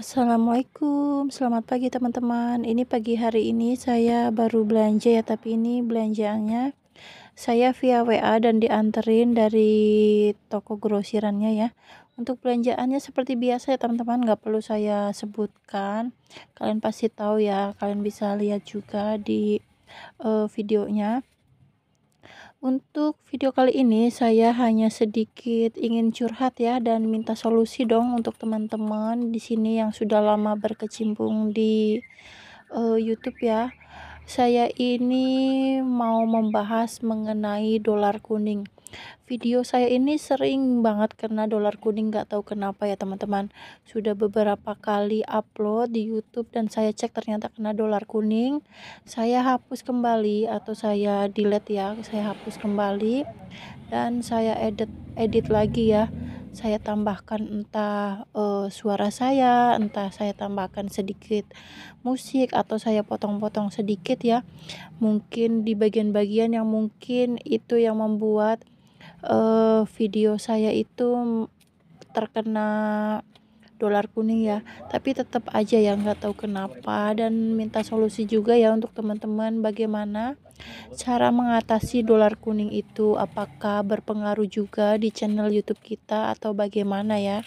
Assalamualaikum, selamat pagi teman-teman. Ini pagi hari ini saya baru belanja ya, tapi ini belanjaannya saya via WA dan dianterin dari toko grosirannya ya. Untuk belanjaannya seperti biasa ya teman-teman, nggak perlu saya sebutkan. Kalian pasti tahu ya, kalian bisa lihat juga di videonya. Untuk video kali ini saya hanya sedikit ingin curhat ya dan minta solusi dong untuk teman-teman di sini yang sudah lama berkecimpung di YouTube ya. Saya ini mau membahas mengenai dolar kuning. Video saya ini sering banget kena dolar kuning, nggak tahu kenapa ya teman-teman. Sudah beberapa kali upload di YouTube dan saya cek ternyata kena dolar kuning. Saya hapus kembali atau saya delete ya, saya hapus kembali dan saya edit lagi ya. Saya tambahkan entah suara saya, entah saya tambahkan sedikit musik atau saya potong-potong sedikit ya. Mungkin di bagian-bagian yang mungkin itu yang membuat video saya itu terkena dolar kuning ya, tapi tetap aja ya nggak tahu kenapa, dan minta solusi juga ya untuk teman-teman bagaimana cara mengatasi dolar kuning itu, apakah berpengaruh juga di channel YouTube kita atau bagaimana ya.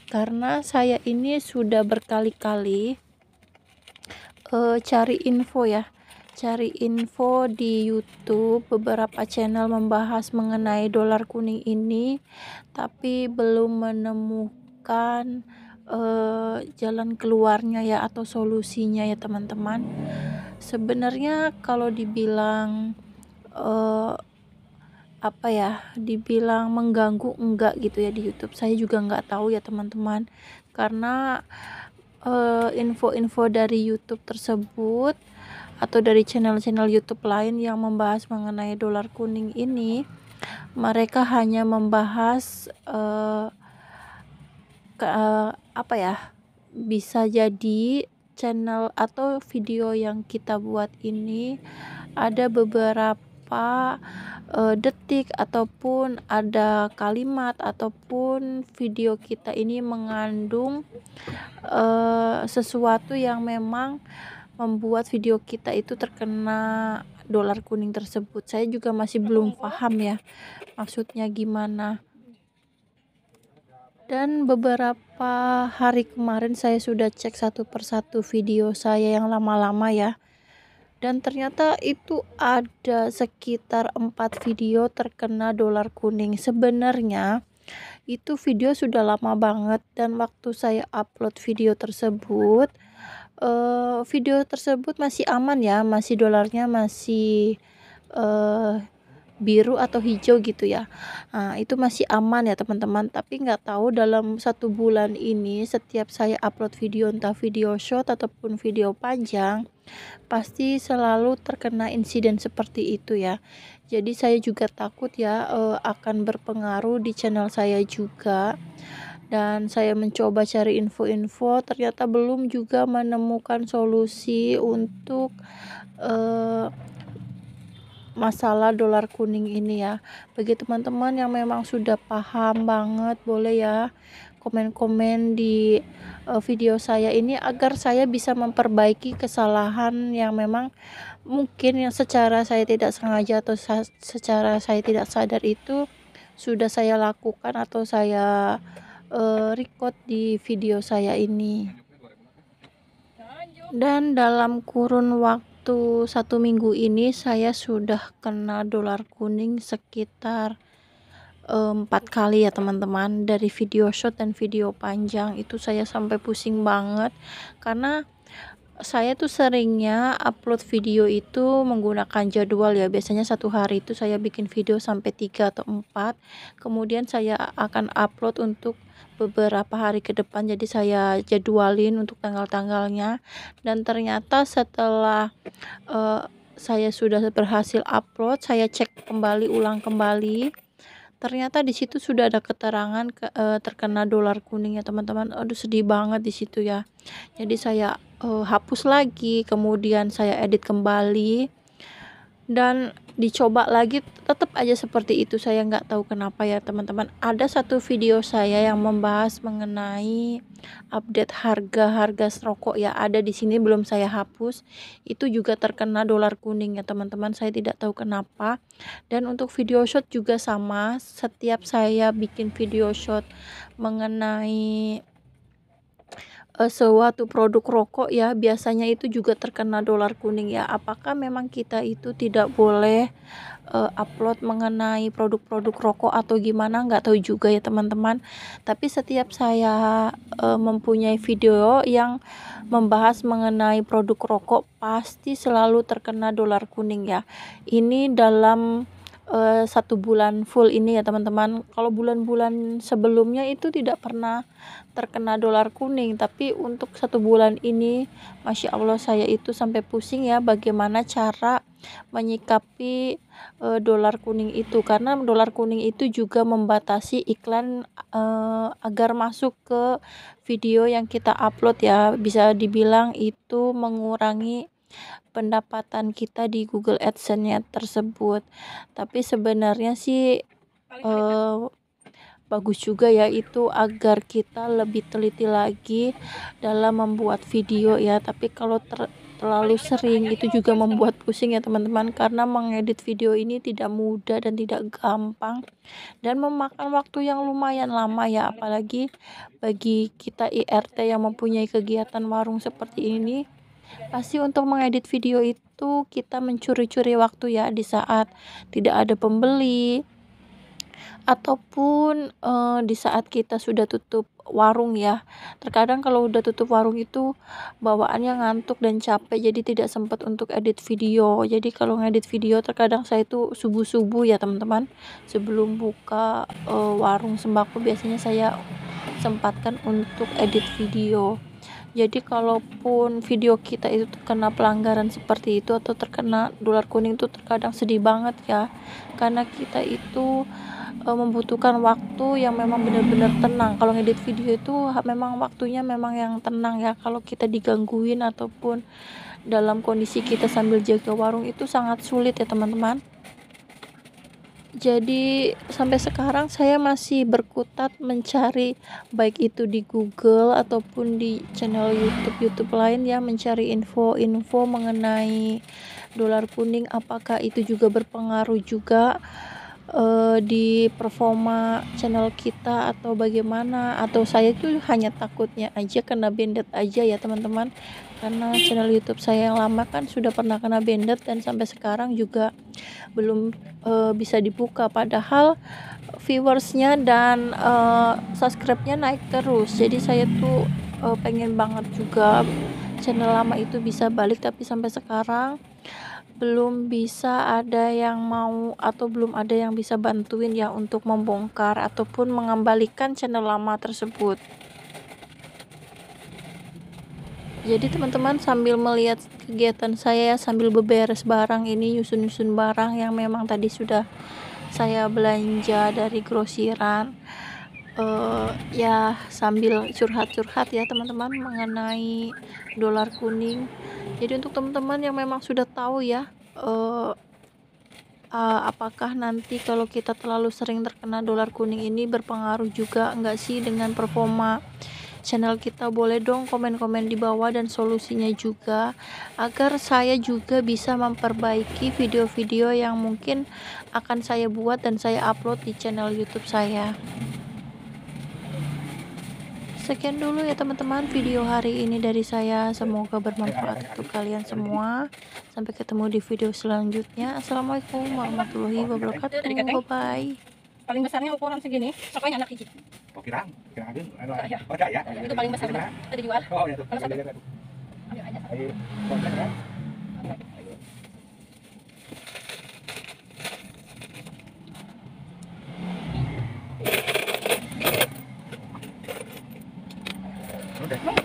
Karena saya ini sudah berkali-kali cari info di YouTube, beberapa channel membahas mengenai dolar kuning ini, tapi belum menemukan jalan keluarnya ya atau solusinya ya teman-teman. Sebenarnya kalau dibilang dibilang mengganggu enggak gitu ya di YouTube. Saya juga nggak tahu ya teman-teman, karena info-info dari YouTube tersebut atau dari channel-channel YouTube lain yang membahas mengenai dolar kuning ini, mereka hanya membahas bisa jadi channel atau video yang kita buat ini ada beberapa detik ataupun ada kalimat ataupun video kita ini mengandung sesuatu yang memang membuat video kita itu terkena dolar kuning tersebut. Saya juga masih belum paham ya maksudnya gimana. Dan beberapa hari kemarin saya sudah cek satu persatu video saya yang lama-lama ya. Dan ternyata itu ada sekitar 4 video terkena dolar kuning. Sebenarnya itu video sudah lama banget, dan waktu saya upload video tersebut masih aman ya, masih dolarnya masih biru atau hijau gitu ya. Nah, itu masih aman ya teman-teman, tapi nggak tahu dalam 1 bulan ini setiap saya upload video, entah video short ataupun video panjang, pasti selalu terkena insiden seperti itu ya. Jadi saya juga takut ya akan berpengaruh di channel saya juga, dan saya mencoba cari info-info, ternyata belum juga menemukan solusi untuk masalah dolar kuning ini ya. Bagi teman-teman yang memang sudah paham banget, boleh ya komen-komen di video saya ini agar saya bisa memperbaiki kesalahan yang memang mungkin yang secara saya tidak sengaja atau secara saya tidak sadar itu sudah saya lakukan atau saya record di video saya ini. Dan dalam kurun waktu 1 minggu ini saya sudah kena dolar kuning sekitar 4 kali ya teman-teman. Dari video short dan video panjang itu saya sampai pusing banget, karena saya tuh seringnya upload video itu menggunakan jadwal ya. Biasanya 1 hari itu saya bikin video sampai 3 atau 4, kemudian saya akan upload untuk beberapa hari ke depan. Jadi saya jadwalin untuk tanggal-tanggalnya, dan ternyata setelah saya sudah berhasil upload, saya cek kembali, ulang kembali, ternyata di situ sudah ada keterangan terkena dolar kuning ya teman-teman. Aduh, sedih banget di situ ya. Jadi saya hapus lagi, kemudian saya edit kembali, dan dicoba lagi tetap aja seperti itu. Saya nggak tahu kenapa ya teman-teman. Ada satu video saya yang membahas mengenai update harga-harga rokok ya, ada di sini belum saya hapus. Itu juga terkena dolar kuning ya teman-teman. Saya tidak tahu kenapa. Dan untuk video shot juga sama. Setiap saya bikin video shot mengenai suatu produk rokok ya, biasanya itu juga terkena dolar kuning ya. Apakah memang kita itu tidak boleh upload mengenai produk-produk rokok atau gimana, nggak tahu juga ya teman-teman. Tapi setiap saya mempunyai video yang membahas mengenai produk rokok, pasti selalu terkena dolar kuning ya. Ini dalam 1 bulan full ini ya teman-teman. Kalau bulan-bulan sebelumnya itu tidak pernah terkena dolar kuning, tapi untuk 1 bulan ini Masya Allah saya itu sampai pusing ya bagaimana cara menyikapi dolar kuning itu, karena dolar kuning itu juga membatasi iklan agar masuk ke video yang kita upload ya, bisa dibilang itu mengurangi pendapatan kita di Google AdSense-nya tersebut. Tapi sebenarnya sih bagus juga ya itu agar kita lebih teliti lagi dalam membuat video ya. Tapi kalau terlalu sering itu juga membuat pusing ya teman-teman, karena mengedit video ini tidak mudah dan tidak gampang dan memakan waktu yang lumayan lama ya, apalagi bagi kita IRT yang mempunyai kegiatan warung seperti ini. Pasti untuk mengedit video itu kita mencuri-curi waktu ya di saat tidak ada pembeli ataupun di saat kita sudah tutup warung ya. Terkadang kalau udah tutup warung itu bawaannya ngantuk dan capek, jadi tidak sempat untuk edit video. Jadi kalau ngedit video terkadang saya itu subuh-subuh ya teman-teman, sebelum buka warung sembako biasanya saya sempatkan untuk edit video. Jadi kalaupun video kita itu terkena pelanggaran seperti itu atau terkena dolar kuning itu terkadang sedih banget ya, karena kita itu membutuhkan waktu yang memang benar-benar tenang. Kalau ngedit video itu memang waktunya memang yang tenang ya. Kalau kita digangguin ataupun dalam kondisi kita sambil jaga warung itu sangat sulit ya teman-teman. Jadi sampai sekarang saya masih berkutat mencari, baik itu di Google ataupun di channel YouTube lain ya, mencari info-info mengenai dolar kuning, apakah itu juga berpengaruh juga di performa channel kita atau bagaimana. Atau saya tuh hanya takutnya aja kena bandit aja ya teman-teman, karena channel YouTube saya yang lama kan sudah pernah kena bandit dan sampai sekarang juga belum bisa dibuka, padahal viewersnya dan subscribe-nya naik terus. Jadi saya tuh pengen banget juga channel lama itu bisa balik, tapi sampai sekarang belum bisa ada yang mau atau belum ada yang bisa bantuin ya untuk membongkar ataupun mengembalikan channel lama tersebut. Jadi teman-teman sambil melihat kegiatan saya sambil beberes barang ini, nyusun-nyusun barang yang memang tadi sudah saya belanja dari grosiran, ya sambil curhat-curhat ya teman-teman mengenai dolar kuning. Jadi untuk teman-teman yang memang sudah tahu ya apakah nanti kalau kita terlalu sering terkena dolar kuning ini berpengaruh juga enggak sih dengan performa channel kita, boleh dong komen-komen di bawah dan solusinya juga, agar saya juga bisa memperbaiki video-video yang mungkin akan saya buat dan saya upload di channel YouTube saya. Sekian dulu ya teman-teman video hari ini dari saya, semoga bermanfaat untuk kalian semua. Sampai ketemu di video selanjutnya. Assalamualaikum warahmatullahi wabarakatuh. Bye bye. Paling besarnya ukuran segini, pokoknya anak hiji. Oh, kira aja, Ya. ada ya. Itu paling besar benar. Kita dijual. Oh, ya tuh. Kalau satu. Ayo, Ambil aja. konten ya. Udah.